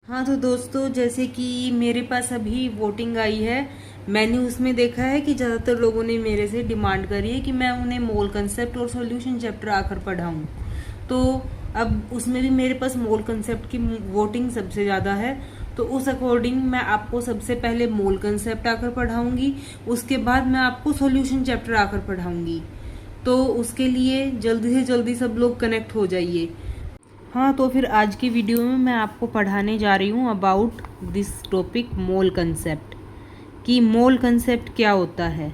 हाँ तो दोस्तों, जैसे कि मेरे पास अभी वोटिंग आई है। मैंने उसमें देखा है कि ज़्यादातर लोगों ने मेरे से डिमांड करी है कि मैं उन्हें मोल कंसेप्ट और सॉल्यूशन चैप्टर आकर पढ़ाऊँ। तो अब उसमें भी मेरे पास मोल कंसेप्ट की वोटिंग सबसे ज़्यादा है। तो उस अकॉर्डिंग मैं आपको सबसे पहले मोल कंसेप्ट आकर पढ़ाऊँगी, उसके बाद मैं आपको सॉल्यूशन चैप्टर आकर पढ़ाऊँगी। तो उसके लिए जल्दी से जल्दी सब लोग कनेक्ट हो जाइए। हाँ तो फिर आज की वीडियो में मैं आपको पढ़ाने जा रही हूँ about this topic mole concept, कि मोल कंसेप्ट क्या होता है।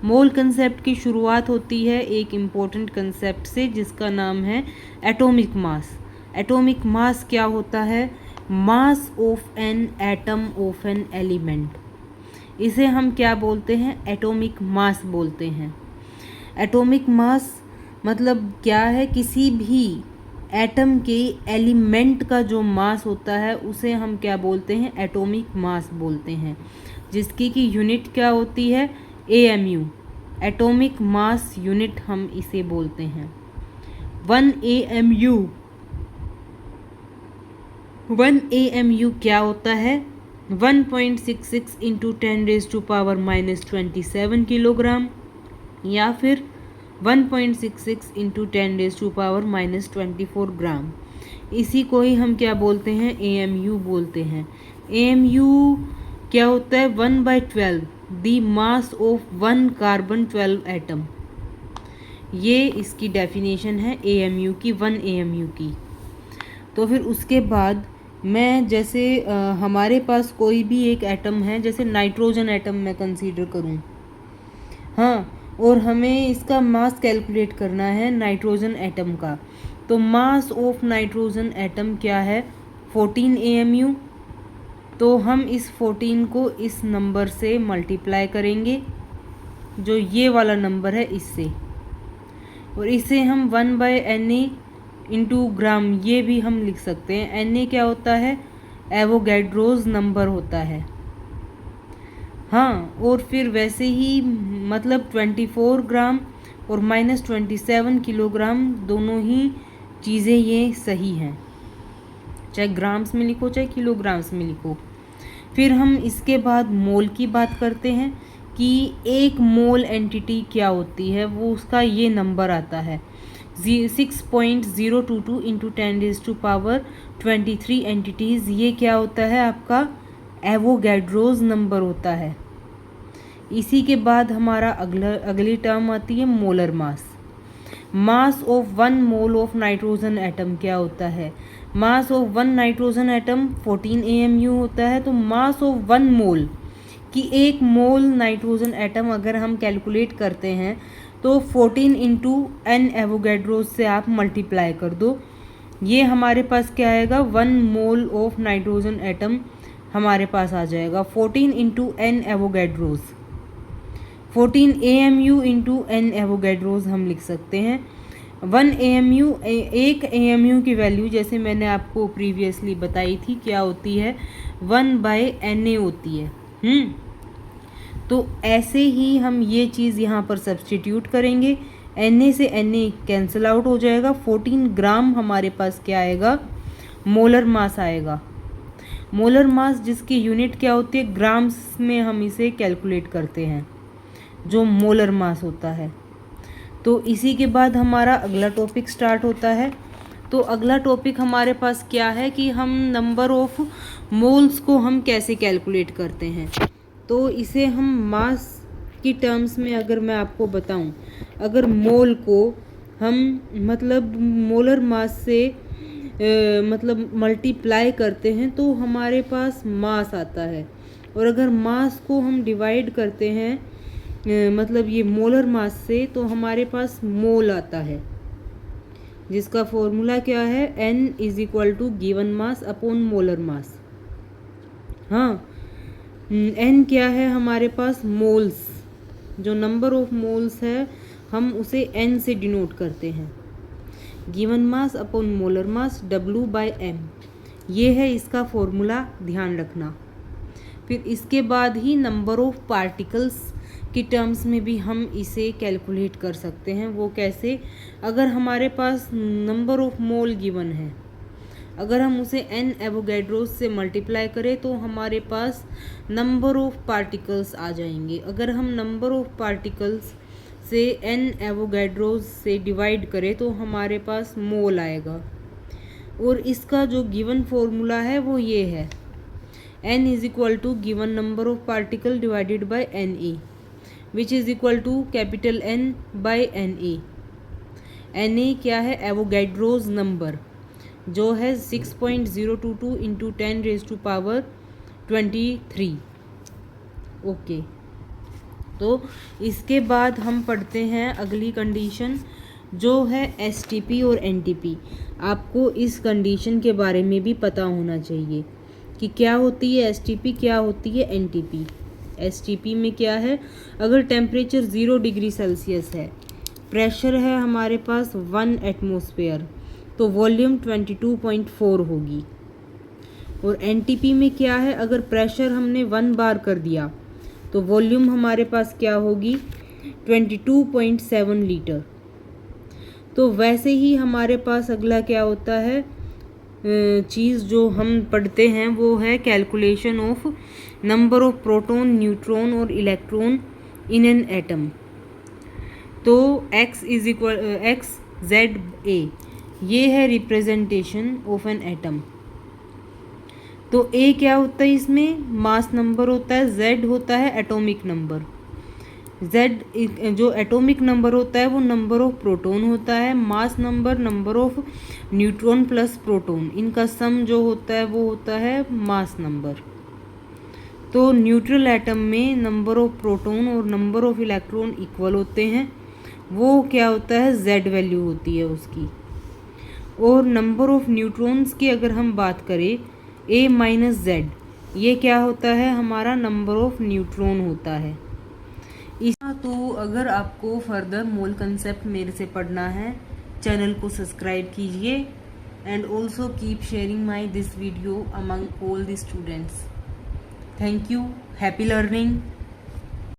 मोल कंसेप्ट की शुरुआत होती है एक इम्पोर्टेंट कंसेप्ट से जिसका नाम है एटॉमिक मास। एटॉमिक मास क्या होता है? Mass of an atom of an element. इसे हम क्या बोलते हैं? एटॉमिक मास बोलते हैं। एटॉमिक मास मतलब क्या है? किसी भी एटम के एलिमेंट का जो मास होता है उसे हम क्या बोलते हैं? एटॉमिक मास बोलते हैं, जिसकी की यूनिट क्या होती है? AMU, एटॉमिक मास यूनिट हम इसे बोलते हैं। 1 AMU क्या होता है? 1.66 इंटू 10⁻⁻27 किलोग्राम, या फिर 1.66 इंटू 10⁻⁻24 ग्राम। इसी को ही हम क्या बोलते हैं? AMU बोलते हैं। AMU क्या होता है? 1/12 the mass of 1 carbon 12 atom. ये इसकी डेफिनेशन है AMU की, 1 AMU की। तो फिर उसके बाद मैं जैसे हमारे पास कोई भी एक एटम है, जैसे नाइट्रोजन एटम मैं कंसीडर करूं, हाँ, और हमें इसका मास कैलकुलेट करना है नाइट्रोजन एटम का। तो मास ऑफ नाइट्रोजन एटम क्या है? 14 AMU। तो हम इस 14 को इस नंबर से मल्टीप्लाई करेंगे, जो ये वाला नंबर है, इससे, और इसे हम 1/Na इंटू ग्राम ये भी हम लिख सकते हैं। Na क्या होता है? एवोगैड्रोज नंबर होता है। हाँ, और फिर वैसे ही मतलब 24 ग्राम और -27 किलोग्राम, दोनों ही चीज़ें ये सही हैं, चाहे ग्राम्स में लिखो चाहे किलोग्राम्स में लिखो। फिर हम इसके बाद मोल की बात करते हैं कि एक मोल एंटिटी क्या होती है। वो उसका ये नंबर आता है 6.022 इंटू 10⁻23 एंटिटीज़। ये क्या होता है? आपका एवोगैड्रोज नंबर होता है। इसी के बाद हमारा अगली टर्म आती है molar mass. Mass of 1 mole of nitrogen atom क्या होता है? Mass of 1 nitrogen atom 14 AMU होता है। तो मास ऑफ 1 मोल कि एक मोल नाइट्रोजन एटम अगर हम कैलकुलेट करते हैं तो 14 इंटू N एवोगैड्रोज से आप मल्टीप्लाई कर दो। ये हमारे पास क्या आएगा? 1 मोल ऑफ नाइट्रोजन एटम हमारे पास आ जाएगा 14 into N Avogadro's. 14 AMU into N Avogadro's हम लिख सकते हैं। 1 AMU, एक AMU की वैल्यू जैसे मैंने आपको प्रीवियसली बताई थी क्या होती है? 1/Na होती है। तो ऐसे ही हम ये चीज़ यहाँ पर सब्सटीट्यूट करेंगे। Na से Na कैंसिल आउट हो जाएगा। 14 ग्राम हमारे पास क्या आएगा? मोलर मास आएगा। मोलर मास जिसकी यूनिट क्या होती है? ग्राम्स में हम इसे कैलकुलेट करते हैं, जो मोलर मास होता है। तो इसी के बाद हमारा अगला टॉपिक स्टार्ट होता है। तो अगला टॉपिक हमारे पास क्या है कि हम नंबर ऑफ मोल्स को हम कैसे कैलकुलेट करते हैं। तो इसे हम मास की टर्म्स में अगर मैं आपको बताऊं, अगर मोल को हम मतलब मोलर मास से मतलब मल्टीप्लाई करते हैं तो हमारे पास मास आता है। और अगर मास को हम डिवाइड करते हैं मतलब ये मोलर मास से, तो हमारे पास मोल आता है, जिसका फॉर्मूला क्या है? N = given mass upon molar mass. हाँ, N क्या है हमारे पास? मोल्स। जो नंबर ऑफ मोल्स है हम उसे N से डिनोट करते हैं। Given mass upon molar mass W/M, ये है इसका फॉर्मूला, ध्यान रखना। फिर इसके बाद ही नंबर ऑफ पार्टिकल्स की टर्म्स में भी हम इसे कैलकुलेट कर सकते हैं। वो कैसे? अगर हमारे पास नंबर ऑफ मोल गिवन है अगर हम उसे n एवोगैड्रोज से मल्टीप्लाई करें तो हमारे पास नंबर ऑफ पार्टिकल्स आ जाएंगे। अगर हम नंबर ऑफ पार्टिकल्स से n एवोगैड्रोज से डिवाइड करें तो हमारे पास मोल आएगा। और इसका जो गिवन फॉर्मूला है वो ये है, n is equal to given number of particle divided by Na, which is equal to capital N by Na। Na क्या है? एवोगैड्रोज नंबर, जो है 6.022 into 10 raise to power 23। Okay, तो इसके बाद हम पढ़ते हैं अगली कंडीशन, जो है STP और NTP। आपको इस कंडीशन के बारे में भी पता होना चाहिए कि क्या होती है STP, क्या होती है NTP। STP में क्या है? अगर टेम्परेचर 0 डिग्री सेल्सियस है, प्रेशर है हमारे पास 1 एटमॉस्फेयर, तो वॉल्यूम 22.4 होगी। और NTP में क्या है? अगर प्रेशर हमने 1 बार कर दिया तो वॉल्यूम हमारे पास क्या होगी? 22.7 लीटर। तो वैसे ही हमारे पास अगला क्या होता है चीज़ जो हम पढ़ते हैं, वो है calculation of number of proton, neutron और इलेक्ट्रॉन इन एन एटम। तो x इज इक्वल XZA, ये है रिप्रेजेंटेशन ऑफ एन एटम। तो A क्या होता है? इसमें मास नंबर होता है, Z होता है एटॉमिक नंबर। Z जो एटॉमिक नंबर होता है वो नंबर ऑफ प्रोटॉन होता है, mass number number of neutron plus proton, इनका सम जो होता है वो होता है मास नंबर। तो न्यूट्रल एटम में नंबर ऑफ प्रोटॉन और नंबर ऑफ इलेक्ट्रॉन इक्वल होते हैं, वो क्या होता है? Z वैल्यू होती है उसकी। और नंबर ऑफ न्यूट्रॉन्स की अगर हम बात करें A माइनस Z, ये क्या होता है? हमारा नंबर ऑफ न्यूट्रॉन होता है। तो अगर आपको फर्दर मोल कंसेप्ट मेरे से पढ़ना है, चैनल को सब्सक्राइब कीजिए and also keep sharing my this video among all the students. Thank you, happy learning.